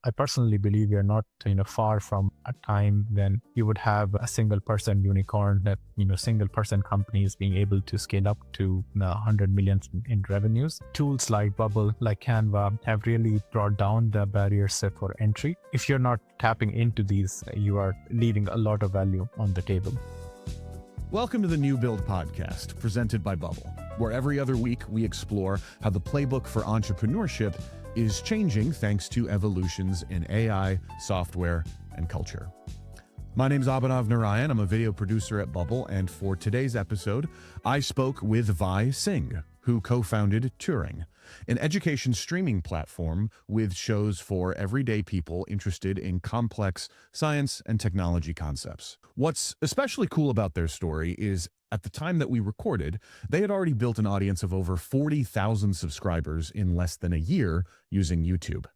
I personally believe we are not, far from a time when you would have a single person unicorn that, single person companies being able to scale up to 100 million in revenues. Tools like Bubble, like Canva have really brought down the barriers for entry. If you're not tapping into these, you are leaving a lot of value on the table. Welcome to the New Build podcast, presented by Bubble, where every other week we explore how the playbook for entrepreneurship is changing thanks to evolutions in AI, software, and culture. My name is Abhinav Narayan. I'm a video producer at Bubble, and for today's episode, I spoke with Vi Singh, who co-founded Turing, an education streaming platform with shows for everyday people interested in complex science and technology concepts. What's especially cool about their story is at the time that we recorded, they had already built an audience of over 40,000 subscribers in less than a year using YouTube.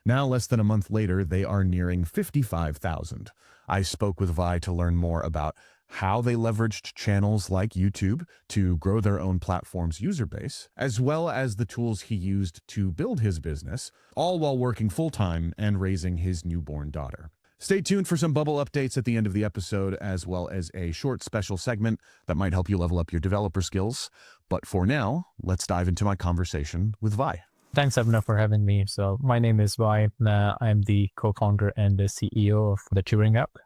Now, less than a month later, they are nearing 55,000. I spoke with Vi to learn more about how they leveraged channels like YouTube to grow their own platform's user base, as well as the tools he used to build his business, all while working full-time and raising his newborn daughter. Stay tuned for some Bubble updates at the end of the episode, as well as a short special segment that might help you level up your developer skills. But for now, let's dive into my conversation with Vi. Thanks, Abhinav, for having me. So my name is Vi. I'm the co-founder and the CEO of the Turing App.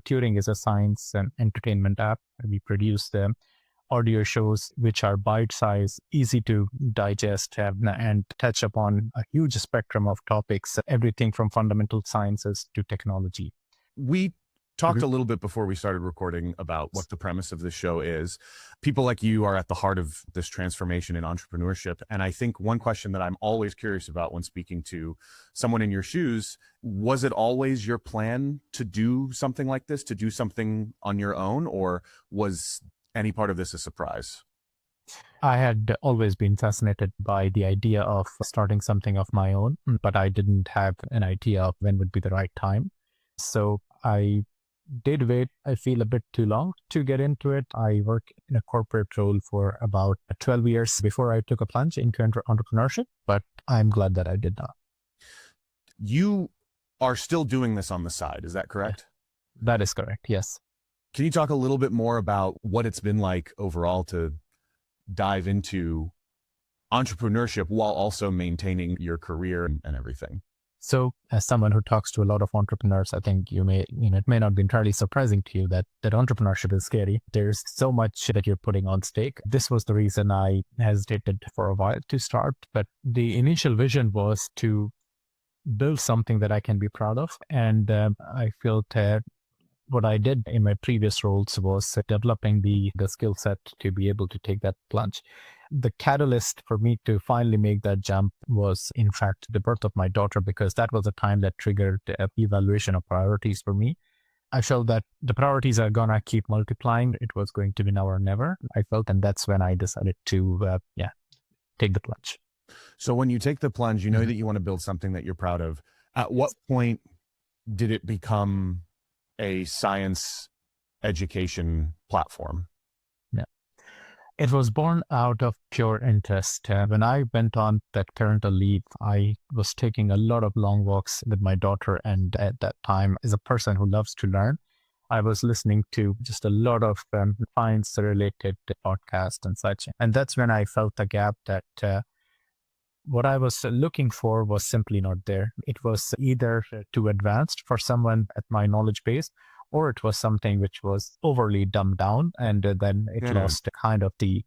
Turing is a science and entertainment app. We produce the audio shows which are bite-sized, easy to digest, and touch upon a huge spectrum of topics, everything from fundamental sciences to technology. We talked a little bit before we started recording about what the premise of this show is. People like you are at the heart of this transformation in entrepreneurship. And I think one question that I'm always curious about when speaking to someone in your shoes, was it always your plan to do something like this, to do something on your own, or was any part of this a surprise? I had always been fascinated by the idea of starting something of my own, but I didn't have an idea of when would be the right time. So I did wait, I feel, a bit too long to get into it. I worked in a corporate role for about 12 years before I took a plunge into entrepreneurship, but I'm glad that I did not. You are still doing this on the side, is that correct? That is correct, yes. Can you talk a little bit more about what it's been like overall to dive into entrepreneurship while also maintaining your career and everything? So as someone who talks to a lot of entrepreneurs, I think it may not be entirely surprising to you that entrepreneurship is scary. There's so much that you're putting on stake. This was the reason I hesitated for a while to start, but the initial vision was to build something that I can be proud of. And I felt what I did in my previous roles was developing the skill set to be able to take that plunge. The catalyst for me to finally make that jump was, in fact, the birth of my daughter, because that was a time that triggered the evaluation of priorities for me. I felt that the priorities are going to keep multiplying. It was going to be now or never, I felt, and that's when I decided to take the plunge. So when you take the plunge, you know that you want to build something that you're proud of. At what point did it become a science education platform? Yeah, it was born out of pure interest. When I went on that parental leave, I was taking a lot of long walks with my daughter. And at that time, as a person who loves to learn, I was listening to just a lot of science-related podcasts and such. And that's when I felt the gap that what I was looking for was simply not there. It was either too advanced for someone at my knowledge base, or it was something which was overly dumbed down, and then it lost kind of the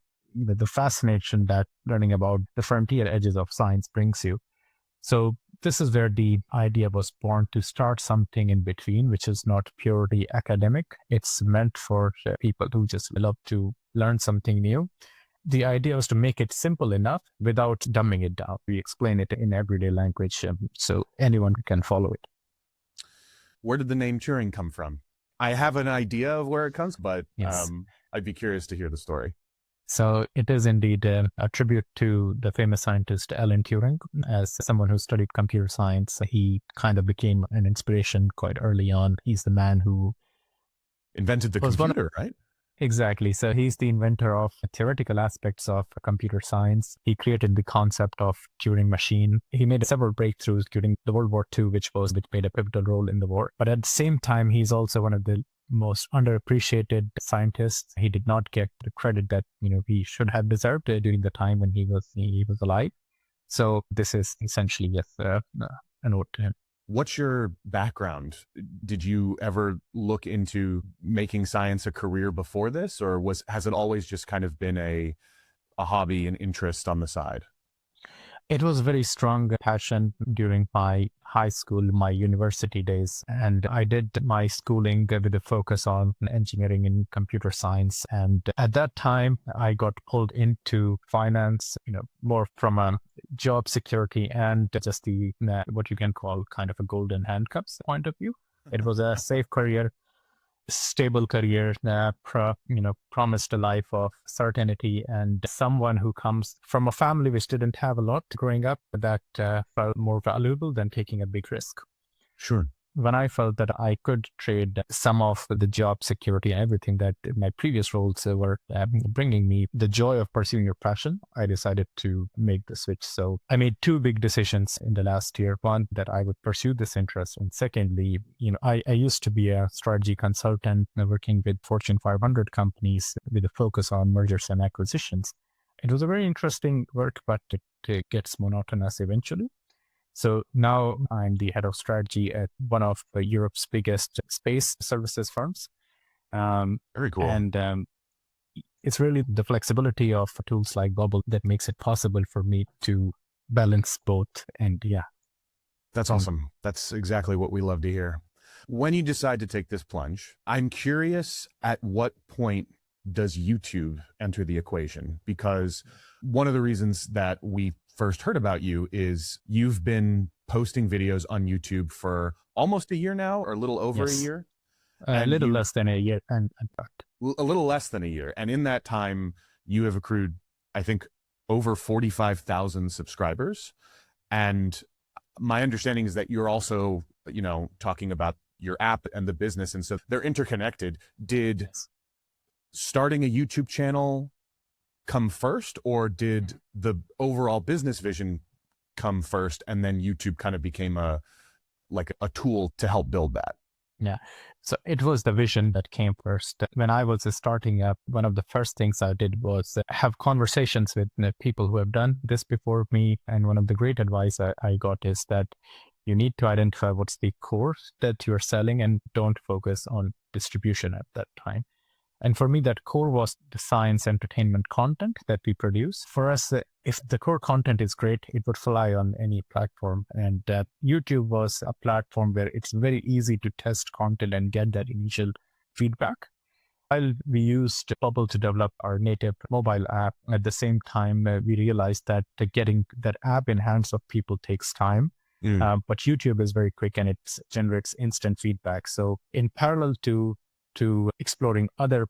fascination that learning about the frontier edges of science brings you. So this is where the idea was born, to start something in between, which is not purely academic. It's meant for people who just love to learn something new. The idea was to make it simple enough without dumbing it down. We explain it in everyday language so anyone can follow it. Where did the name Turing come from? I have an idea of where it comes, but yes. I'd be curious to hear the story. So it is indeed a tribute to the famous scientist Alan Turing. As someone who studied computer science, he kind of became an inspiration quite early on. He's the man who invented the computer, right? Exactly. So he's the inventor of theoretical aspects of computer science. He created the concept of Turing machine. He made several breakthroughs during the World War II, which made a pivotal role in the war. But at the same time, he's also one of the most underappreciated scientists. He did not get the credit that he should have deserved during the time when he was alive. So this is essentially just a note to him. What's your background? Did you ever look into making science a career before this, or has it always just kind of been a hobby and interest on the side? It was very strong passion during my high school, my university days. And I did my schooling with a focus on engineering and computer science. And at that time, I got pulled into finance, more from a job security and just the what you can call kind of a golden handcuffs point of view. It was a safe career, stable career, promised a life of certainty, and someone who comes from a family which didn't have a lot growing up, that felt more valuable than taking a big risk. Sure. When I felt that I could trade some of the job security and everything that my previous roles were bringing me, the joy of pursuing your passion, I decided to make the switch. So I made two big decisions in the last year. One, that I would pursue this interest. And secondly, I used to be a strategy consultant working with Fortune 500 companies with a focus on mergers and acquisitions. It was a very interesting work, but it gets monotonous eventually. So now I'm the head of strategy at one of Europe's biggest space services firms. Very cool. And it's really the flexibility of tools like Bubble that makes it possible for me to balance both. And yeah. That's awesome. That's exactly what we love to hear. When you decide to take this plunge, I'm curious, at what point does YouTube enter the equation? Because one of the reasons that we first heard about you is you've been posting videos on YouTube for almost a year now, or a little over a year. A little less than a year. And a little less than a year. And in that time, you have accrued, I think, over 45,000 subscribers. And my understanding is that you're also, talking about your app and the business. And so they're interconnected. Did starting a YouTube channel come first, or did the overall business vision come first and then YouTube kind of became a tool to help build that? Yeah. So it was the vision that came first. When I was starting up, one of the first things I did was have conversations with people who have done this before me. And one of the great advice I got is that you need to identify what's the core that you're selling and don't focus on distribution at that time. And for me, that core was the science entertainment content that we produce. For us, if the core content is great, it would fly on any platform. And YouTube was a platform where it's very easy to test content and get that initial feedback. While we used Bubble to develop our native mobile app, at the same time, we realized that getting that app in hands of people takes time. But YouTube is very quick and it generates instant feedback. So in parallel to exploring other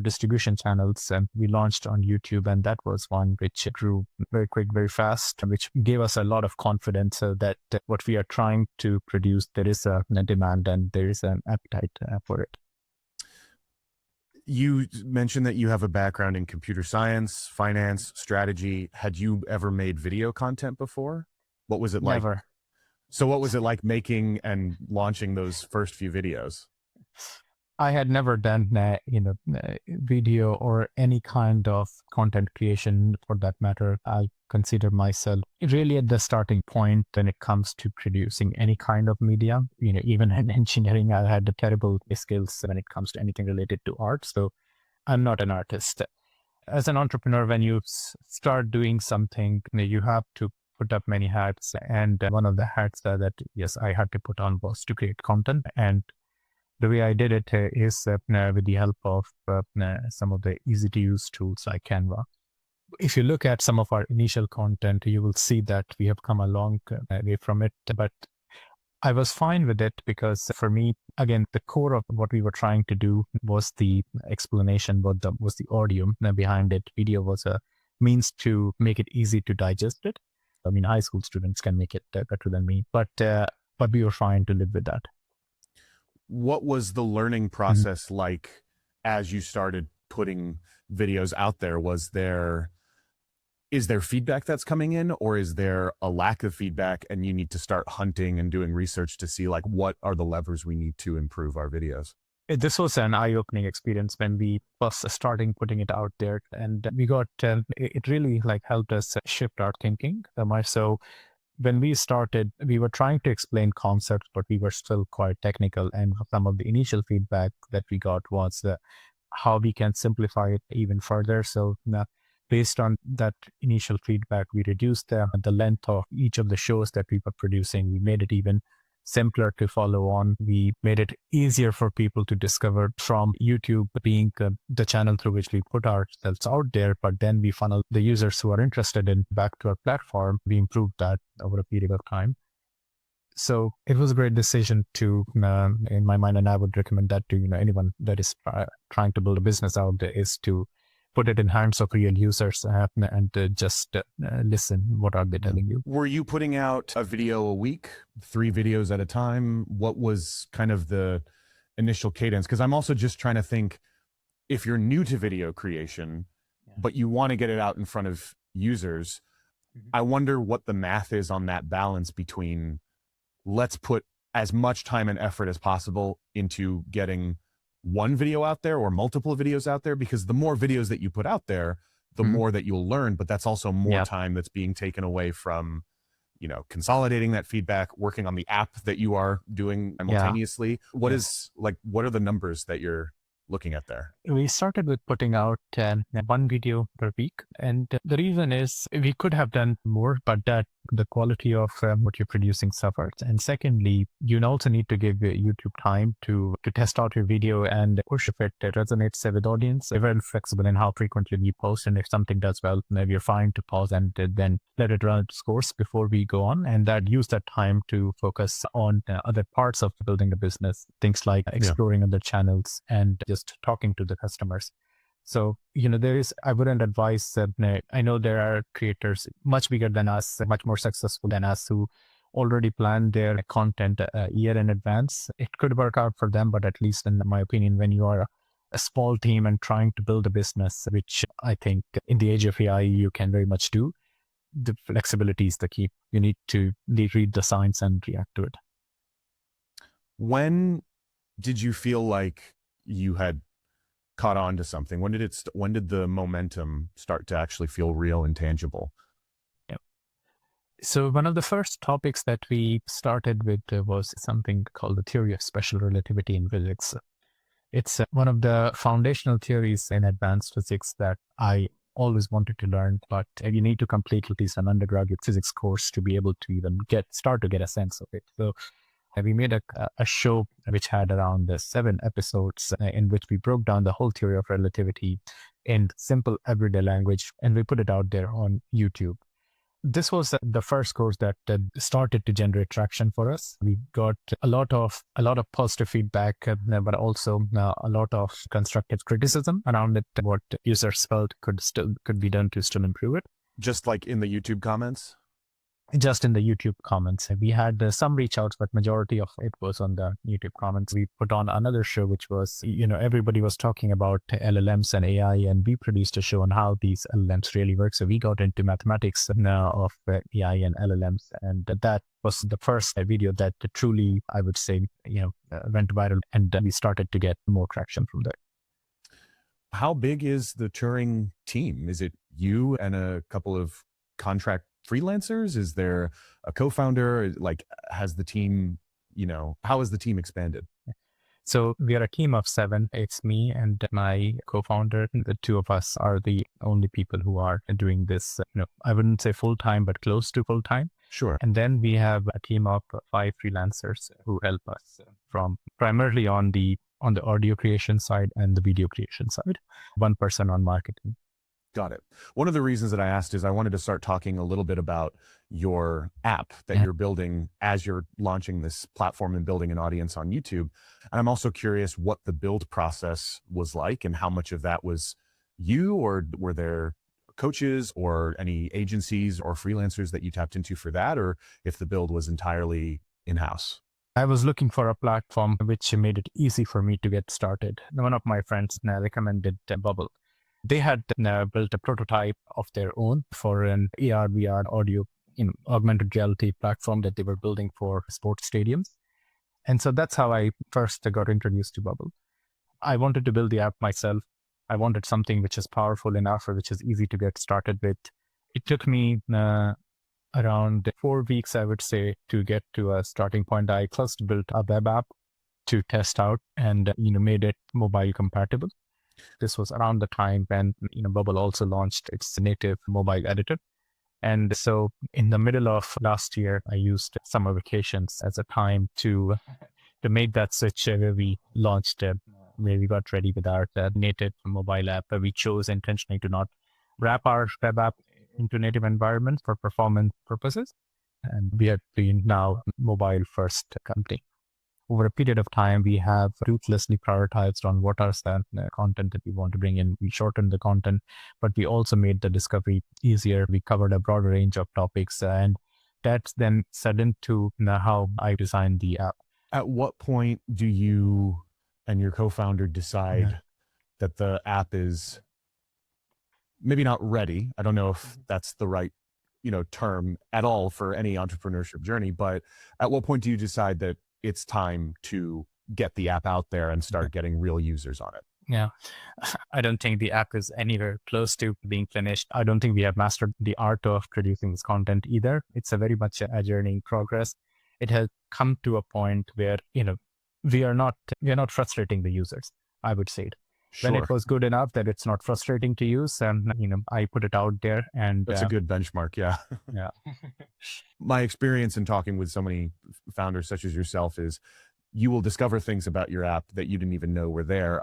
distribution channels, and we launched on YouTube, and that was one which grew very quick, very fast, which gave us a lot of confidence that what we are trying to produce, there is a demand and there is an appetite for it. You mentioned that you have a background in computer science, finance, strategy. Had you ever made video content before? What was it like? Never. So what was it like making and launching those first few videos? I had never done, video or any kind of content creation for that matter. I consider myself really at the starting point when it comes to producing any kind of media. Even in engineering, I had the terrible skills when it comes to anything related to art. So I'm not an artist. As an entrepreneur, when you start doing something, you have to put up many hats. And one of the hats that, yes, I had to put on was to create content. And the way I did it is with the help of some of the easy to use tools like Canva. If you look at some of our initial content, you will see that we have come a long way from it. But I was fine with it because for me, again, the core of what we were trying to do was the explanation, was the audio behind it. Video was a means to make it easy to digest it. I mean, high school students can make it better than me, but we were trying to live with that. What was the learning process like as you started putting videos out there, is there feedback that's coming in, or is there a lack of feedback and you need to start hunting and doing research to see like what are the levers we need to improve our videos? This was an eye-opening experience when we first starting putting it out there, and we got it really like helped us shift our thinking. So when we started, we were trying to explain concepts, but we were still quite technical. And some of the initial feedback that we got was how we can simplify it even further. So based on that initial feedback, we reduced the length of each of the shows that we were producing. We made it even simpler to follow on. We made it easier for people to discover from YouTube being the channel through which we put ourselves out there. But then we funnel the users who are interested in back to our platform. We improved that over a period of time. So it was a great decision to, in my mind, and I would recommend that to anyone that is trying to build a business out there, is to put it in hands of real users and just listen. What are they telling you? Were you putting out a video a week, 3 videos at a time? What was kind of the initial cadence? Because I'm also just trying to think, if you're new to video creation, but you want to get it out in front of users, I wonder what the math is on that balance between let's put as much time and effort as possible into getting one video out there or multiple videos out there, because the more videos that you put out there, the more that you'll learn, but that's also more time that's being taken away from, consolidating that feedback, working on the app that you are doing simultaneously. What are the numbers that you're looking at there? We started with putting out one video per week. And the reason is we could have done more, but that the quality of what you're producing suffers. And secondly, you also need to give YouTube time to test out your video and push if it resonates with audience. We're very flexible in how frequently we post. And if something does well, maybe you're fine to pause and then let it run its course before we go on. And that use that time to focus on other parts of building a business, things like exploring other channels and just talking to the customers. So, I wouldn't advise, I know there are creators much bigger than us, much more successful than us, who already plan their content a year in advance. It could work out for them, but at least in my opinion, when you are a small team and trying to build a business, which I think in the age of AI, you can very much do, the flexibility is the key. You need to read the signs and react to it. When did you feel like you had caught on to something? When did the momentum start to actually feel real and tangible? So one of the first topics that we started with was something called the theory of special relativity in physics. It's one of the foundational theories in advanced physics that I always wanted to learn, but you need to complete at least an undergraduate physics course to be able to even start to get a sense of it. So we made a show which had around 7 episodes in which we broke down the whole theory of relativity in simple everyday language, and we put it out there on YouTube. This was the first course that started to generate traction for us. We got a lot of positive feedback, but also a lot of constructive criticism around it. What users felt could be done to still improve it. Just like in the YouTube comments? Just in the YouTube comments. We had some reach outs, but majority of it was on the YouTube comments. We put on another show, which was, everybody was talking about LLMs and AI, and we produced a show on how these LLMs really work. So we got into mathematics of AI and LLMs. And that was the first video that truly, I would say, went viral. And we started to get more traction from there. How big is the Turing team? Is it you and a couple of contract freelancers? Is there a co-founder? Like, has the team, how has the team expanded? So we are a team of 7. It's me and my co-founder. The 2 of us are the only people who are doing this, I wouldn't say full-time, but close to full-time. Sure. And then we have a team of 5 freelancers who help us from primarily on the audio creation side and the video creation side. 1 person on marketing. Got it. One of the reasons that I asked is I wanted to start talking a little bit about your app that you're building as you're launching this platform and building an audience on YouTube. And I'm also curious what the build process was like and how much of that was you, or were there coaches or any agencies or freelancers that you tapped into for that, or if the build was entirely in-house? I was looking for a platform which made it easy for me to get started. One of my friends recommended Bubble. They had built a prototype of their own for an AR, VR audio, augmented reality platform that they were building for sports stadiums. And so that's how I first got introduced to Bubble. I wanted to build the app myself. I wanted something which is powerful enough or which is easy to get started with. It took me around 4 weeks, I would say, to get to a starting point. I first built a web app to test out and made it mobile compatible. This was around the time when Bubble also launched its native mobile editor. And so in the middle of last year, I used summer vacations as a time to make that switch where we launched, where we got ready with our native mobile app, where we chose intentionally to not wrap our web app into native environments for performance purposes. And we are being now mobile first company. Over a period of time, we have ruthlessly prioritized on what are the content that we want to bring in. We shortened the content, but we also made the discovery easier. We covered a broader range of topics, and that's then set into how I designed the app. At what point do you and your co-founder decide that the app is maybe not ready? I don't know if that's the right term at all for any entrepreneurship journey, but at what point do you decide that it's time to get the app out there and start getting real users on it? Yeah, I don't think the app is anywhere close to being finished. I don't think we have mastered the art of producing this content either. It's a very much a journey in progress. It has come to a point where, we are not frustrating the users, I would say. Sure. When it was good enough that it's not frustrating to use, and I put it out there, and that's a good benchmark. Yeah. Yeah. My experience in talking with so many founders such as yourself is you will discover things about your app that you didn't even know were there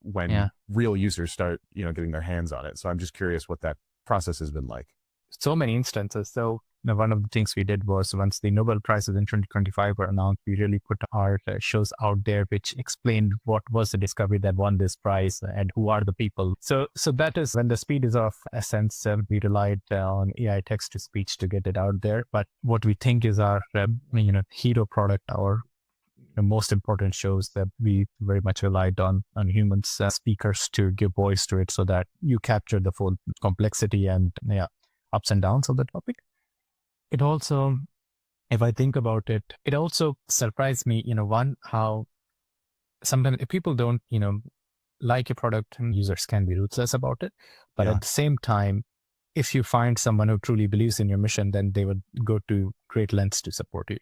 when real users start, getting their hands on it. So I'm just curious what that process has been like. So many instances. So one of the things we did was, once the Nobel Prizes in 2025 were announced, we really put our shows out there, which explained what was the discovery that won this prize and who are the people. So that is when the speed is of essence. We relied on AI text to speech to get it out there. But what we think is our hero product, our the most important shows, that we very much relied on humans, speakers, to give voice to it, so that you capture the full complexity and ups and downs of the topic. It also, if I think about it, it also surprised me, one, how sometimes if people don't, like a product, users can be ruthless about it. But at the same time, if you find someone who truly believes in your mission, then they would go to great lengths to support you.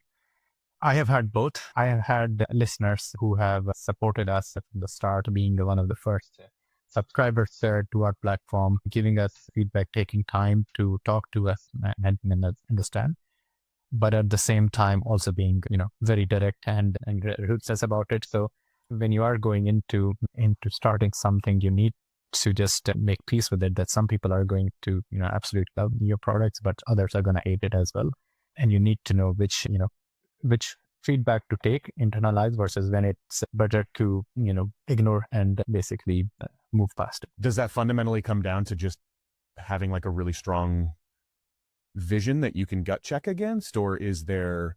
I have had both. I have had listeners who have supported us from the start, being one of the first subscribers to our platform, giving us feedback, taking time to talk to us and understand. But at the same time, also being, very direct and ruthless about it. So when you are going into starting something, you need to just make peace with it, that some people are going to, absolutely love your products, but others are going to hate it as well. And you need to know which feedback to take, internalize, versus when it's better to, ignore and basically move past it. Does that fundamentally come down to just having like a really strong vision that you can gut check against, or is there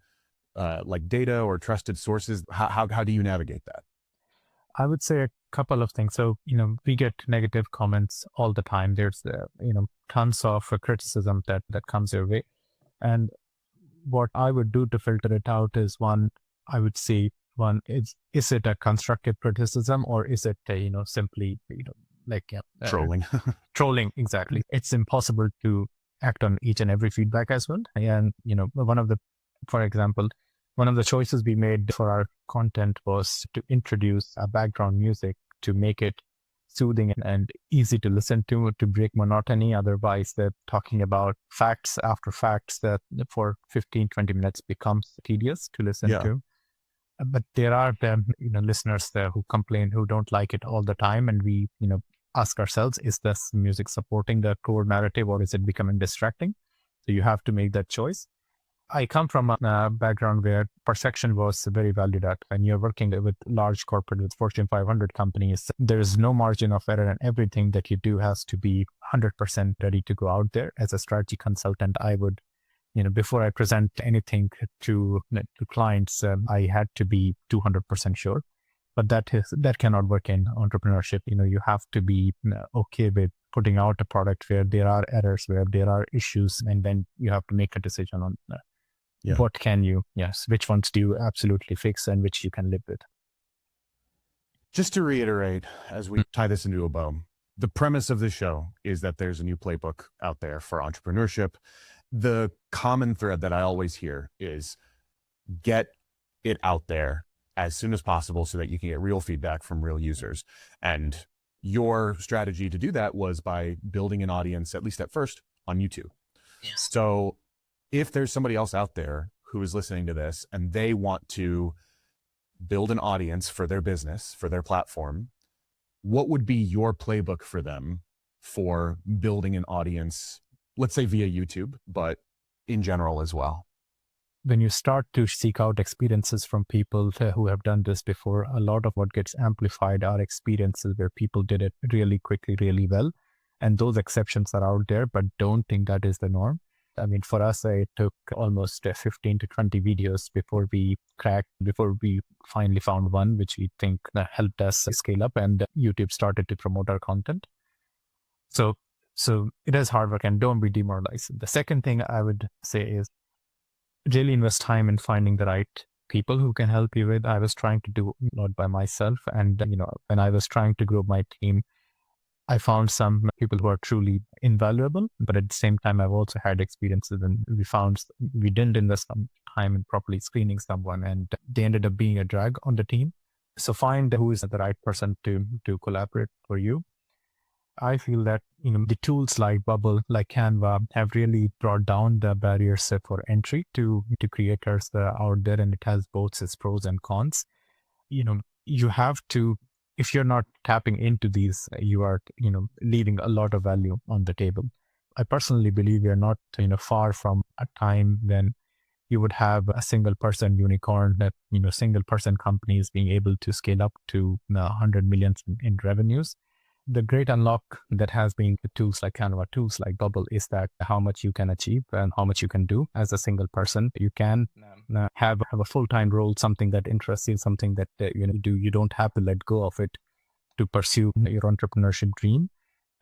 like data or trusted sources? How do you navigate that? I would say a couple of things. So, we get negative comments all the time. There's, tons of criticism that comes your way. And what I would do to filter it out is, one, I would say, is it a constructive criticism, or is it simply, Trolling? Trolling, exactly. It's impossible to act on each and every feedback as well. And, for example, one of the choices we made for our content was to introduce a background music to make it soothing and easy to listen to break monotony. Otherwise, they're talking about facts after facts that for 15-20 minutes becomes tedious to listen to. But there are listeners there who complain, who don't like it all the time. And we, ask ourselves, is this music supporting the core narrative, or is it becoming distracting? So you have to make that choice. I come from a background where perfection was very valued at. When you're working with large corporate, with Fortune 500 companies, there is no margin of error, and everything that you do has to be 100% ready to go out there. As a strategy consultant, I would, before I present anything to clients, I had to be 200% sure. But that cannot work in entrepreneurship. You have to be okay with putting out a product where there are errors, where there are issues, and then you have to make a decision on what can you, which ones do you absolutely fix and which you can live with. Just to reiterate, as we tie this into a bow, the premise of the show is that there's a new playbook out there for entrepreneurship. The common thread that I always hear is get it out there as soon as possible so that you can get real feedback from real users. And your strategy to do that was by building an audience, at least at first, on YouTube. Yes. So if there's somebody else out there who is listening to this and they want to build an audience for their business, for their platform, what would be your playbook for them for building an audience, let's say via YouTube, but in general as well? When you start to seek out experiences from people who have done this before, a lot of what gets amplified are experiences where people did it really quickly, really well. And those exceptions are out there, but don't think that is the norm. I mean, for us, it took almost 15 to 20 videos before we finally found one, which we think helped us scale up, and YouTube started to promote our content. So it is hard work, and don't be demoralized. The second thing I would say is really invest time in finding the right people who can help you with. I was trying to do a lot by myself. And, when I was trying to grow my team, I found some people who are truly invaluable, but at the same time, I've also had experiences and we didn't invest some time in properly screening someone, and they ended up being a drag on the team. So find who is the right person to collaborate for you. I feel that, the tools like Bubble, like Canva have really brought down the barriers for entry to creators out there, and it has both its pros and cons. You have to, if you're not tapping into these, you are, leaving a lot of value on the table. I personally believe we are not, far from a time when you would have a single person unicorn that, single person companies being able to scale up to 100 millions in revenues. The great unlock that has been tools like Canva, tools like Bubble, is that how much you can achieve and how much you can do as a single person. You can have a full-time role, something that interests you, something that you do. You don't have to let go of it to pursue your entrepreneurship dream.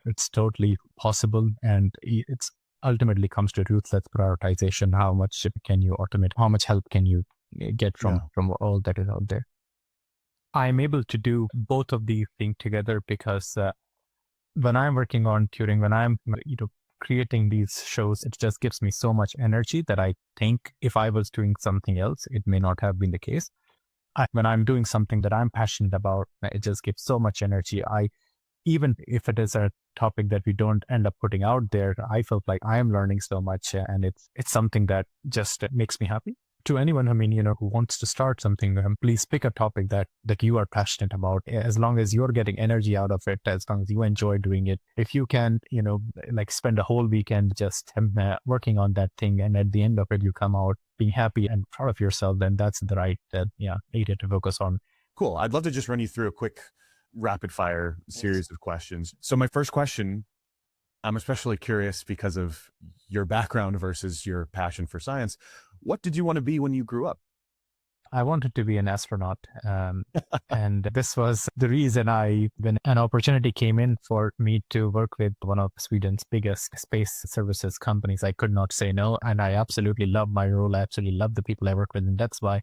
It's totally possible, and it's ultimately comes to ruthless prioritization. How much can you automate? How much help can you get from all that is out there? I'm able to do both of these things together because when I'm working on Turing, when I'm creating these shows, it just gives me so much energy that I think if I was doing something else, it may not have been the case. When I'm doing something that I'm passionate about, it just gives so much energy. Even if it is a topic that we don't end up putting out there, I felt like I am learning so much, and it's something that just makes me happy. To anyone, who wants to start something, please pick a topic that you are passionate about. As long as you're getting energy out of it, as long as you enjoy doing it, if you can, like spend a whole weekend just working on that thing, and at the end of it, you come out being happy and proud of yourself, then that's the right area to focus on. Cool. I'd love to just run you through a quick rapid fire series of questions. So my first question, I'm especially curious because of your background versus your passion for science. What did you want to be when you grew up? I wanted to be an astronaut. And this was the reason when an opportunity came in for me to work with one of Sweden's biggest space services companies, I could not say no. And I absolutely love my role. I absolutely love the people I work with. And that's why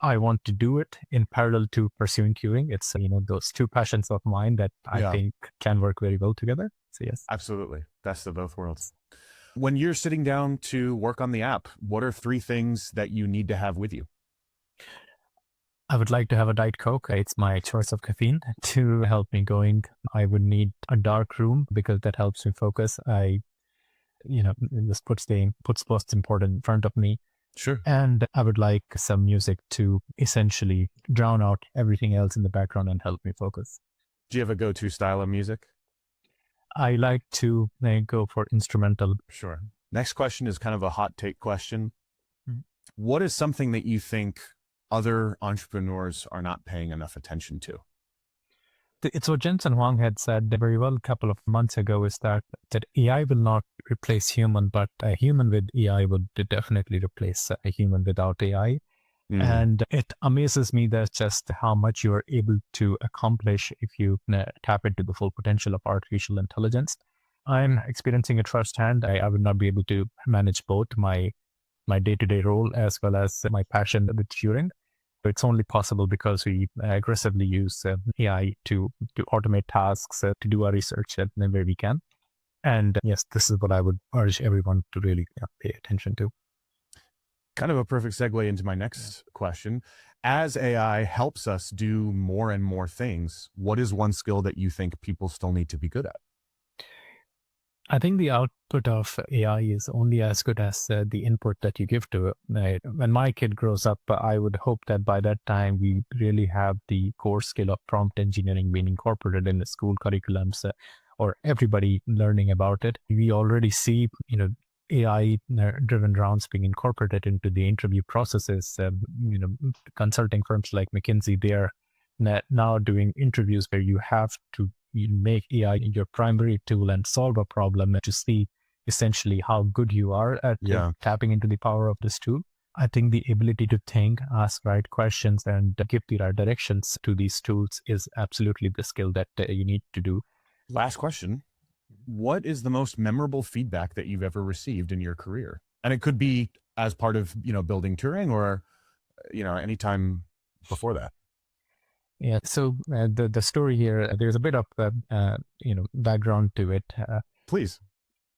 I want to do it in parallel to pursuing Turing. It's, those two passions of mine that I think can work very well together. So yes. Absolutely. Best of both worlds. When you're sitting down to work on the app, what are 3 things that you need to have with you? I would like to have a Diet Coke. It's my choice of caffeine to help me going. I would need a dark room because that helps me focus. It just puts what's important in front of me. Sure. And I would like some music to essentially drown out everything else in the background and help me focus. Do you have a go-to style of music? I like to go for instrumental. Sure. Next question is kind of a hot take question. What is something that you think other entrepreneurs are not paying enough attention to? It's what Jensen Huang had said very well a couple of months ago, is that AI will not replace human, but a human with AI would definitely replace a human without AI. And it amazes me that just how much you are able to accomplish if you tap into the full potential of artificial intelligence. I'm experiencing it firsthand. I would not be able to manage both my day-to-day role as well as my passion with Turing. It's only possible because we aggressively use AI to automate tasks, to do our research where we can. And yes, this is what I would urge everyone to really pay attention to. Kind of a perfect segue into my next question. As AI helps us do more and more things, what is one skill that you think people still need to be good at? I think the output of AI is only as good as the input that you give to it. Right? When my kid grows up, I would hope that by that time we really have the core skill of prompt engineering being incorporated in the school curriculums, or everybody learning about it. We already see, AI-driven rounds being incorporated into the interview processes. Consulting firms like McKinsey, they are now doing interviews where you have to make AI your primary tool and solve a problem to see essentially how good you are at tapping into the power of this tool. I think the ability to think, ask right questions, and give the right directions to these tools is absolutely the skill that you need to do. Last question. What is the most memorable feedback that you've ever received in your career? And it could be as part of, building Turing or, anytime before that. Yeah. So the story here, there's a bit of background to it. Please.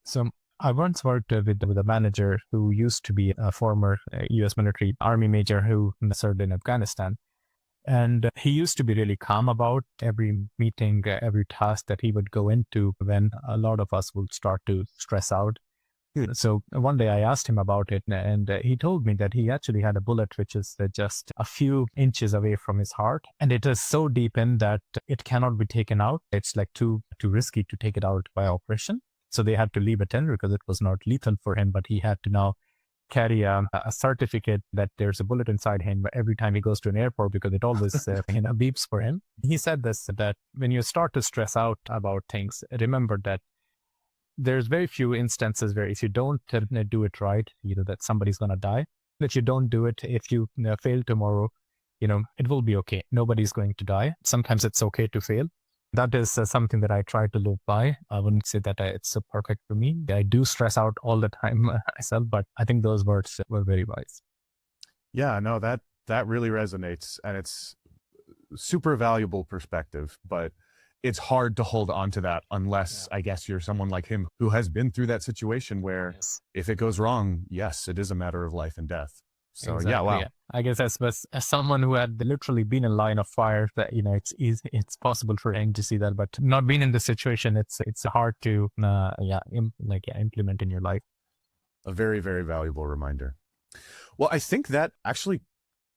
So I once worked with a manager who used to be a former U.S. military army major who served in Afghanistan. And he used to be really calm about every meeting, every task that he would go into when a lot of us would start to stress out. So one day I asked him about it, and he told me that he actually had a bullet which is just a few inches away from his heart, and it is so deep in that it cannot be taken out. It's like too risky to take it out by operation. So they had to leave it in because it was not lethal for him, but he had to now carry a certificate that there's a bullet inside him every time he goes to an airport, because it always beeps for him. He said this, that when you start to stress out about things, remember that there's very few instances where if you don't do it right, that somebody's going to die. If you don't do it, if you fail tomorrow, it will be okay. Nobody's going to die. Sometimes it's okay to fail. That is something that I try to live by. I wouldn't say that it's so perfect for me. I do stress out all the time myself, but I think those words were very wise. Yeah, no, that really resonates, and it's super valuable perspective, but it's hard to hold on to that unless, I guess, you're someone like him who has been through that situation where if it goes wrong, yes, it is a matter of life and death. So exactly. Yeah, wow. Yeah. I guess as someone who had literally been in line of fire, that it's easy, it's possible for him to see that, but not being in the situation, it's hard to implement in your life. A very, very valuable reminder. Well, I think that actually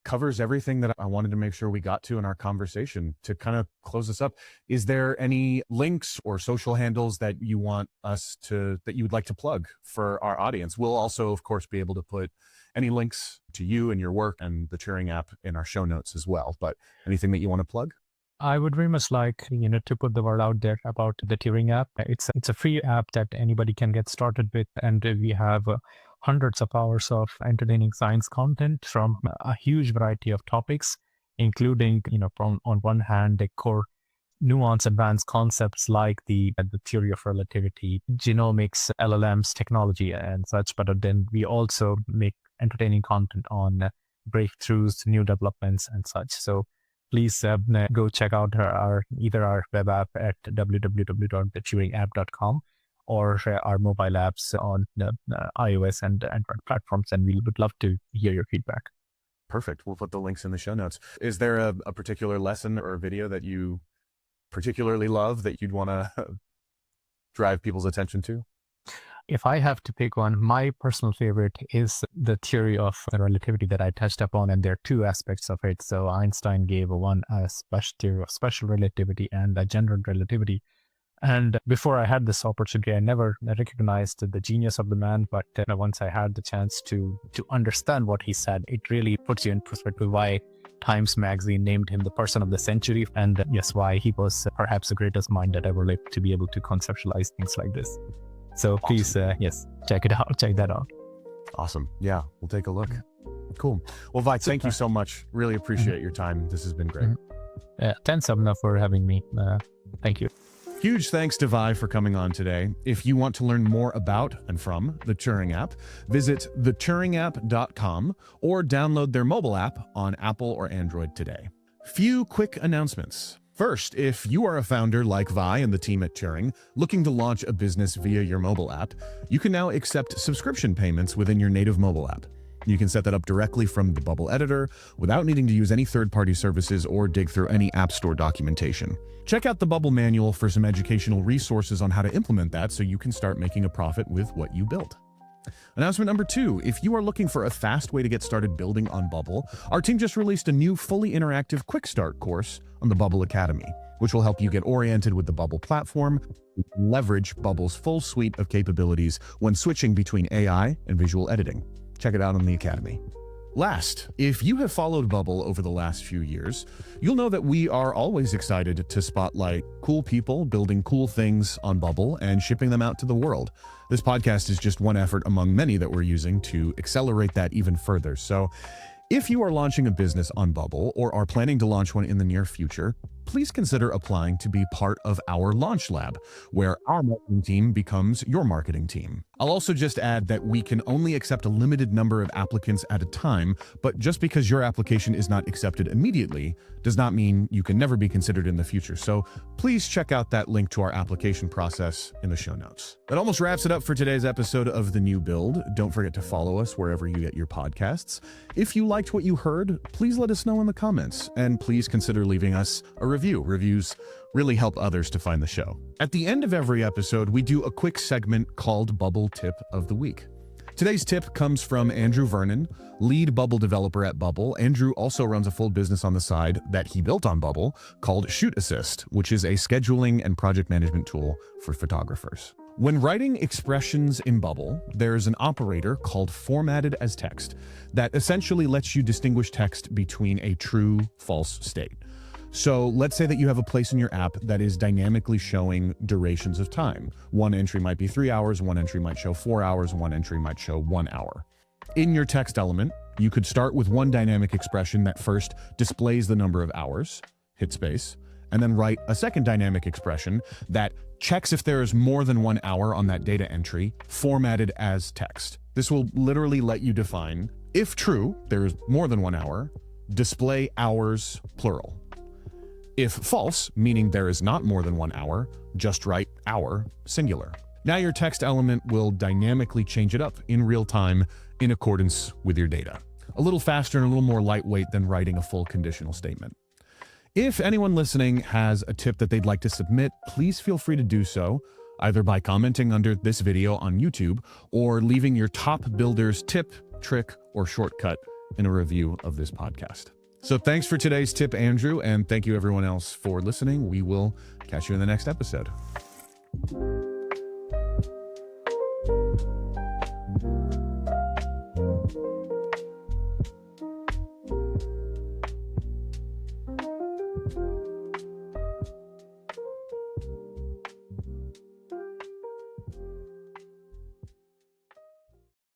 covers everything that I wanted to make sure we got to in our conversation. To kind of close this up, is there any links or social handles that you want us to, that you would like to plug for our audience? We'll also, of course, be able to put any links to you and your work and the Turing app in our show notes as well. But anything that you want to plug? I would very much like, to put the word out there about the Turing app. It's a free app that anybody can get started with, and we have hundreds of hours of entertaining science content from a huge variety of topics, including, from on one hand, the core nuanced advanced concepts like the theory of relativity, genomics, LLMs, technology, and such. But then we also make entertaining content on breakthroughs, new developments, and such. So please go check out either our web app at www.theturingapp.com or our mobile apps on iOS and Android platforms, and we would love to hear your feedback. Perfect. We'll put the links in the show notes. Is there a particular lesson or a video that you particularly love that you'd want to drive people's attention to? If I have to pick one, my personal favorite is the theory of relativity that I touched upon, and there are two aspects of it. So Einstein gave one a theory of special relativity and a general relativity. And before I had this opportunity, I never recognized the genius of the man. But once I had the chance to understand what he said, it really puts you in perspective why Times Magazine named him the person of the century. And yes, why he was perhaps the greatest mind that ever lived to be able to conceptualize things like this. So please, yes, check it out. Check that out. Awesome. Yeah, we'll take a look. Cool. Well, Vi, thank you so much. Really appreciate your time. This has been great. Thanks, Abhinav, for having me. Thank you. Huge thanks to Vi for coming on today. If you want to learn more about and from the Turing App, visit theturingapp.com or download their mobile app on Apple or Android today. Few quick announcements. First, if you are a founder like Vi and the team at Turing looking to launch a business via your mobile app, you can now accept subscription payments within your native mobile app. You can set that up directly from the Bubble editor without needing to use any third-party services or dig through any App Store documentation. Check out the Bubble manual for some educational resources on how to implement that so you can start making a profit with what you built. Announcement number 2, if you are looking for a fast way to get started building on Bubble, our team just released a new fully interactive Quick Start course on the Bubble Academy, which will help you get oriented with the Bubble platform, leverage Bubble's full suite of capabilities when switching between AI and visual editing. Check it out on the Academy. Last, if you have followed Bubble over the last few years, you'll know that we are always excited to spotlight cool people building cool things on Bubble and shipping them out to the world. This podcast is just one effort among many that we're using to accelerate that even further. So if you are launching a business on Bubble or are planning to launch one in the near future, please consider applying to be part of our Launch Lab, where our marketing team becomes your marketing team. I'll also just add that we can only accept a limited number of applicants at a time, but just because your application is not accepted immediately does not mean you can never be considered in the future. So please check out that link to our application process in the show notes. That almost wraps it up for today's episode of The New Build. Don't forget to follow us wherever you get your podcasts. If you liked what you heard, please let us know in the comments, and please consider leaving us a review. Reviews really help others to find the show. At the end of every episode, we do a quick segment called Bubble Tip of the Week. Today's tip comes from Andrew Vernon, lead Bubble developer at Bubble. Andrew also runs a full business on the side that he built on Bubble called Shoot Assist, which is a scheduling and project management tool for photographers. When writing expressions in Bubble, there's an operator called formatted as text that essentially lets you distinguish text between a true-false state. So let's say that you have a place in your app that is dynamically showing durations of time. One entry might be 3 hours, one entry might show 4 hours, one entry might show 1 hour. In your text element, you could start with one dynamic expression that first displays the number of hours, hit space, and then write a second dynamic expression that checks if there is more than 1 hour on that data entry, formatted as text. This will literally let you define, if true, there is more than 1 hour, display hours, plural. If false, meaning there is not more than 1 hour, just write hour, singular. Now your text element will dynamically change it up in real time in accordance with your data. A little faster and a little more lightweight than writing a full conditional statement. If anyone listening has a tip that they'd like to submit, please feel free to do so, either by commenting under this video on YouTube or leaving your top builder's tip, trick, or shortcut in a review of this podcast. So thanks for today's tip, Andrew, and thank you everyone else for listening. We will catch you in the next episode.